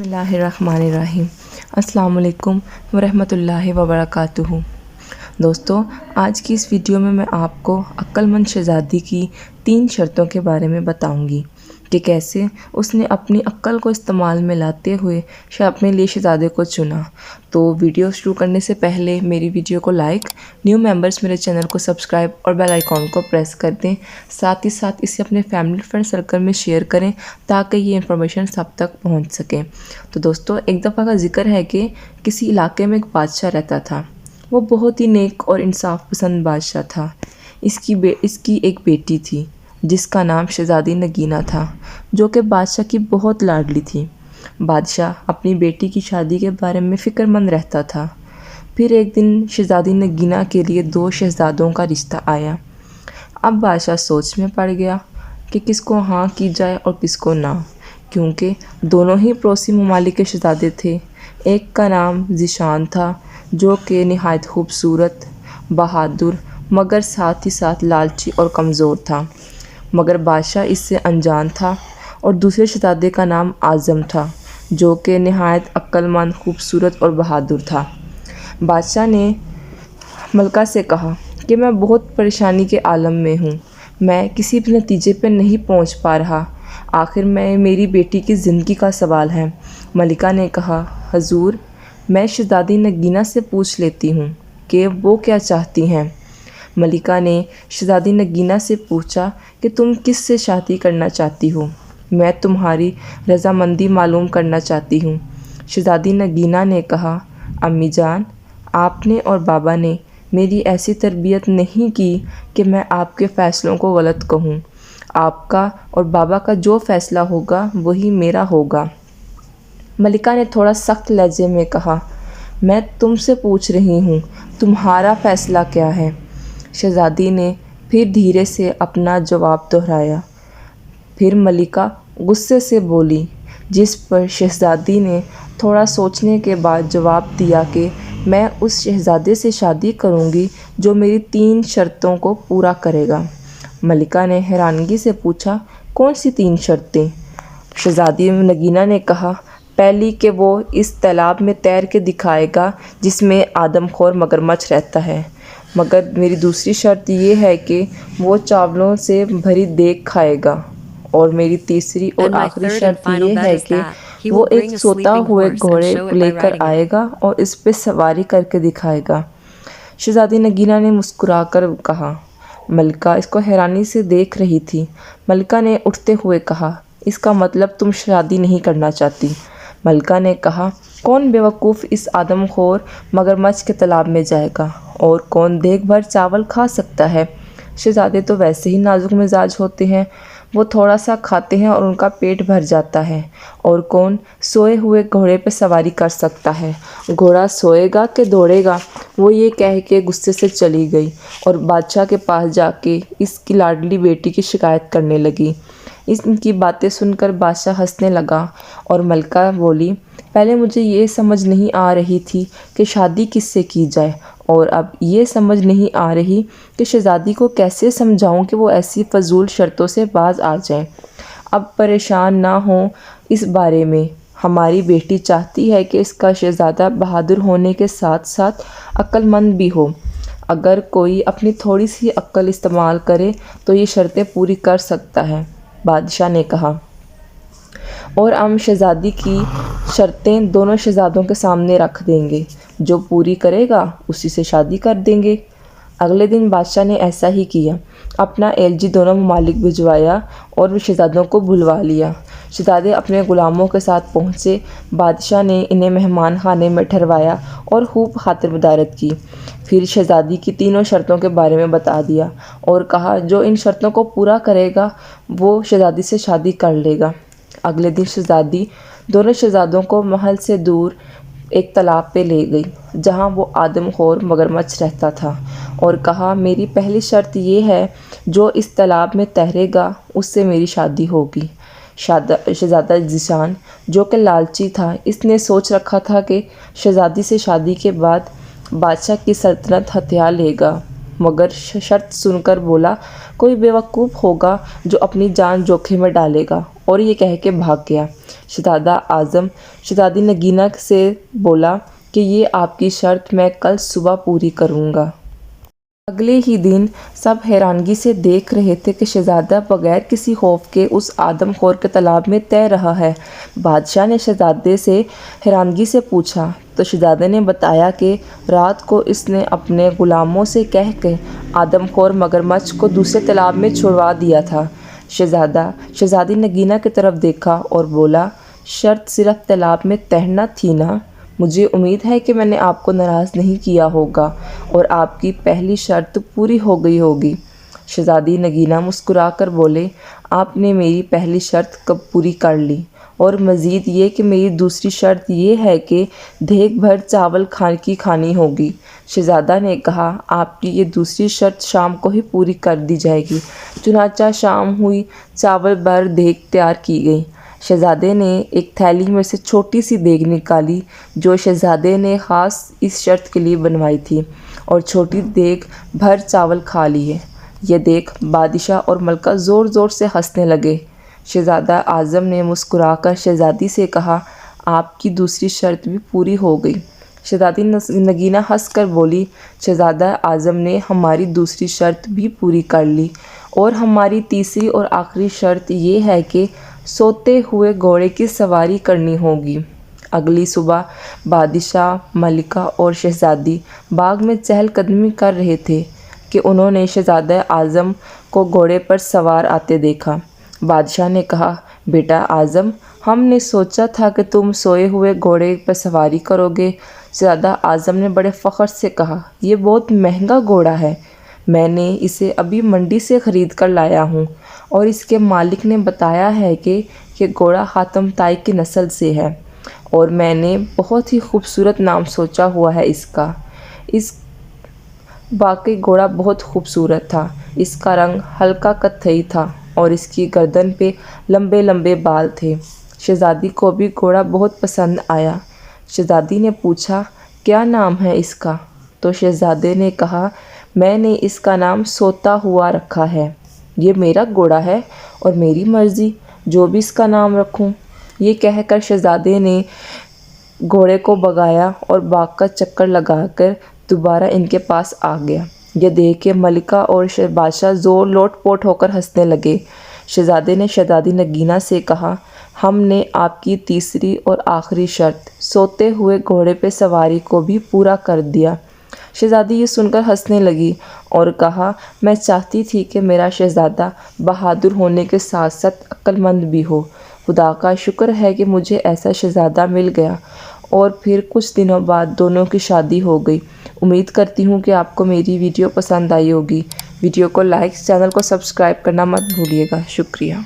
बिस्मिल्लाहिर्रहमानिर्रहीम। अस्सलाम वालेकुम वरहमतुल्लाहि वबरकातुहू। दोस्तों, आज की इस वीडियो में मैं आपको अक्लमंद शहज़ादी की 3 शर्तों के बारे में बताऊंगी कि कैसे उसने अपनी अक्ल को इस्तेमाल में लाते हुए अपने लिए शहज़ादे को चुना। तो वीडियो शुरू करने से पहले मेरी वीडियो को लाइक, न्यू मेंबर्स मेरे चैनल को सब्सक्राइब और बेल आइकॉन को प्रेस कर दें। साथ ही साथ इसे अपने फैमिली फ्रेंड सर्कल में शेयर करें ताकि ये इन्फॉर्मेशन सब तक पहुंच सके। तो दोस्तों, एक दफ़ा का जिक्र है कि किसी इलाके में एक बादशाह रहता था। वो बहुत ही नेक और इंसाफ पसंद बादशाह था। इसकी एक बेटी थी जिसका नाम शहज़ादी नगीना था, जो कि बादशाह की बहुत लाडली थी। बादशाह अपनी बेटी की शादी के बारे में फ़िक्रमंद रहता था। फिर एक दिन शहज़ादी नगीना के लिए 2 शहज़ादों का रिश्ता आया। अब बादशाह सोच में पड़ गया कि किसको हाँ की जाए और किसको ना, क्योंकि दोनों ही पड़ोसी ममालिक के शहज़ादे थे। एक का नाम ज़ीशान था, जो कि नहायत खूबसूरत, बहादुर, मगर साथ ही साथ लालची और कमज़ोर था, मगर बादशाह इससे अनजान था। और दूसरे शहज़ादे का नाम आज़म था, जो कि नहायत अक्लमंद, खूबसूरत और बहादुर था। बादशाह ने मलका से कहा कि मैं बहुत परेशानी के आलम में हूँ, मैं किसी भी नतीजे पर नहीं पहुँच पा रहा। आखिर मेरी बेटी की ज़िंदगी का सवाल है। मलिका ने कहा, हजूर, मैं शहज़ादी नगीना से पूछ लेती हूँ कि वो क्या चाहती हैं। मलिका ने शहज़ादी नगीना से पूछा कि तुम किस से शादी करना चाहती हो, मैं तुम्हारी रज़ामंदी मालूम करना चाहती हूँ। शहज़ादी नगीना ने कहा, अम्मी जान, आपने और बाबा ने मेरी ऐसी तरबियत नहीं की कि मैं आपके फ़ैसलों को गलत कहूँ। आपका और बाबा का जो फ़ैसला होगा वही मेरा होगा। मलिका ने थोड़ा सख्त लहजे में कहा, मैं तुमसे पूछ रही हूँ, तुम्हारा फ़ैसला क्या है। शहज़ादी ने फिर धीरे से अपना जवाब दोहराया। फिर मलिका गुस्से से बोली, जिस पर शहज़ादी ने थोड़ा सोचने के बाद जवाब दिया कि मैं उस शहज़ादे से शादी करूँगी जो मेरी 3 शर्तों को पूरा करेगा। मलिका ने हैरानगी से पूछा, कौन सी 3 शर्तें? शहज़ादी नगीना ने कहा, पहली कि वो इस तालाब में तैर के दिखाएगा जिसमें आदमखोर मगरमच्छ रहता है, मगर मेरी दूसरी शर्त ये है कि वो चावलों से भरी देग खाएगा। और मेरी तीसरी और आखिरी शर्त ये है कि वो एक सोता हुए घोड़े लेकर आएगा और इस पे सवारी करके दिखाएगा। शहज़ादी नगीना ने मुस्कुराकर कहा। मलिका इसको हैरानी से देख रही थी। मलिका ने उठते हुए कहा, इसका मतलब तुम शादी नहीं करना चाहती। मलिका ने कहा, कौन बेवकूफ़ इस आदमखोर मगरमच्छ के तालाब में जाएगा, और कौन देग भर चावल खा सकता है। शहज़ादे तो वैसे ही नाजुक मिजाज होते हैं, वो थोड़ा सा खाते हैं और उनका पेट भर जाता है। और कौन सोए हुए घोड़े पर सवारी कर सकता है। घोड़ा सोएगा कि दौड़ेगा, वो ये कह के गुस्से से चली गई और बादशाह के पास जाके इसकी लाडली बेटी की शिकायत करने लगी। इनकी बातें सुनकर बादशाह हंसने लगा और मलिका बोली, पहले मुझे ये समझ नहीं आ रही थी कि शादी किससे की जाए, और अब ये समझ नहीं आ रही कि शहज़ादी को कैसे समझाऊं कि वो ऐसी फजूल शर्तों से बाज आ जाए। अब परेशान ना हो इस बारे में। हमारी बेटी चाहती है कि इसका शहज़ादा बहादुर होने के साथ साथ अक्लमंद भी हो। अगर कोई अपनी थोड़ी सी अक्ल इस्तेमाल करे तो ये शर्तें पूरी कर सकता है, बादशाह ने कहा। और हम शहज़ादी की शर्तें दोनों शहज़ादों के सामने रख देंगे, जो पूरी करेगा उसी से शादी कर देंगे। अगले दिन बादशाह ने ऐसा ही किया। अपना एलजी दोनों ममालिक भिजवाया और शहज़ादों को बुलवा लिया। शहज़ादे अपने ग़ुलामों के साथ पहुँचे। बादशाह ने इन्हें मेहमान खाने में ठहरवाया और खूब खातिरदारत की। फिर शहज़ादी की 3 शर्तों के बारे में बता दिया और कहा, जो इन शर्तों को पूरा करेगा वो शहज़ादी से शादी कर लेगा। अगले दिन शहज़ादी दोनों शहज़ादों को महल से दूर एक तालाब पे ले गई, जहाँ वो आदमखोर मगरमच्छ रहता था, और कहा, मेरी पहली शर्त ये है, जो इस तालाब में तैरेगा उससे मेरी शादी होगी। शहज़ादा ज़ीशान, जो कि लालची था, इसने सोच रखा था कि शहज़ादी से शादी के बाद बादशाह की सल्तनत हथिया लेगा, मगर शर्त सुनकर बोला, कोई बेवकूफ़ होगा जो अपनी जान जोखिम में डालेगा, और ये कह के भाग गया। शहज़ादा आज़म शहज़ादी नगीना से बोला कि ये आपकी शर्त मैं कल सुबह पूरी करूँगा। अगले ही दिन सब हैरानगी से देख रहे थे कि शहज़ादा बगैर किसी खौफ के उस आदमखोर के तालाब में तैर रहा है। बादशाह ने शहज़ादे से हैरानगी से पूछा तो शहज़ादे ने बताया कि रात को इसने अपने ग़ुलामों से कह के आदमखोर मगरमच्छ को दूसरे तालाब में छुड़वा दिया था। शहज़ादा शहज़ादी नगीना की तरफ देखा और बोला, शर्त सिर्फ तालाब में तैरना थी ना? मुझे उम्मीद है कि मैंने आपको नाराज़ नहीं किया होगा और आपकी पहली शर्त पूरी हो गई होगी। शहज़ादी नगीना मुस्कुरा कर बोले, आपने मेरी पहली शर्त कब पूरी कर ली, और मज़ीद ये कि मेरी दूसरी शर्त ये है कि देग भर चावल खानी होगी। शहज़ादा ने कहा, आपकी ये दूसरी शर्त शाम को ही पूरी कर दी जाएगी। चुनांचा शाम हुई, चावल भर देग तैयार की गई। शहज़ादे ने एक थैली में से छोटी सी देग निकाली जो शहज़ादे ने ख़ास इस शर्त के लिए बनवाई थी, और छोटी देग भर चावल खा लिए। यह देख बादशाह और मलका ज़ोर ज़ोर से हंसने लगे। शहज़ादा आज़म ने मुस्कुराकर शहज़ादी से कहा, आपकी दूसरी शर्त भी पूरी हो गई। शहज़ादी नगीना हंसकर बोली, शहज़ादा आज़म ने हमारी दूसरी शर्त भी पूरी कर ली, और हमारी तीसरी और आखिरी शर्त ये है कि सोते हुए घोड़े की सवारी करनी होगी। अगली सुबह बादशाह, मलिका और शहज़ादी बाग में चहलकदमी कर रहे थे कि उन्होंने शहज़ादा आज़म को घोड़े पर सवार आते देखा। बादशाह ने कहा, बेटा आज़म, हमने सोचा था कि तुम सोए हुए घोड़े पर सवारी करोगे। शहज़ादा आज़म ने बड़े फ़ख्र से कहा, ये बहुत महंगा घोड़ा है, मैंने इसे अभी मंडी से ख़रीद कर लाया हूँ, और इसके मालिक ने बताया है कि ये घोड़ा हातम ताई की नस्ल से है, और मैंने बहुत ही खूबसूरत नाम सोचा हुआ है इसका। इस वाकई घोड़ा बहुत खूबसूरत था। इसका रंग हल्का कत्थई था और इसकी गर्दन पे लंबे लंबे बाल थे। शहज़ादी को भी घोड़ा बहुत पसंद आया। शहज़ादी ने पूछा, क्या नाम है इसका? तो शहज़ादे ने कहा, मैंने इसका नाम सोता हुआ रखा है। ये मेरा घोड़ा है और मेरी मर्ज़ी जो भी इसका नाम रखूं। ये कहकर शहज़ादे ने घोड़े को भगाया और बाग का चक्कर लगाकर दोबारा इनके पास आ गया। यह देख के मलिका और बादशाह ज़ोर लोट-पोट होकर हंसने लगे। शहज़ादे ने शहज़ादी नगीना से कहा, हमने आपकी तीसरी और आखिरी शर्त सोते हुए घोड़े पे सवारी को भी पूरा कर दिया। शहज़ादी ये सुनकर हंसने लगी और कहा, मैं चाहती थी कि मेरा शहज़ादा बहादुर होने के साथ साथ अक्लमंद भी हो। खुदा का शुक्र है कि मुझे ऐसा शहज़ादा मिल गया। और फिर कुछ दिनों बाद दोनों की शादी हो गई। उम्मीद करती हूँ कि आपको मेरी वीडियो पसंद आई होगी। वीडियो को लाइक, चैनल को सब्सक्राइब करना मत भूलिएगा। शुक्रिया।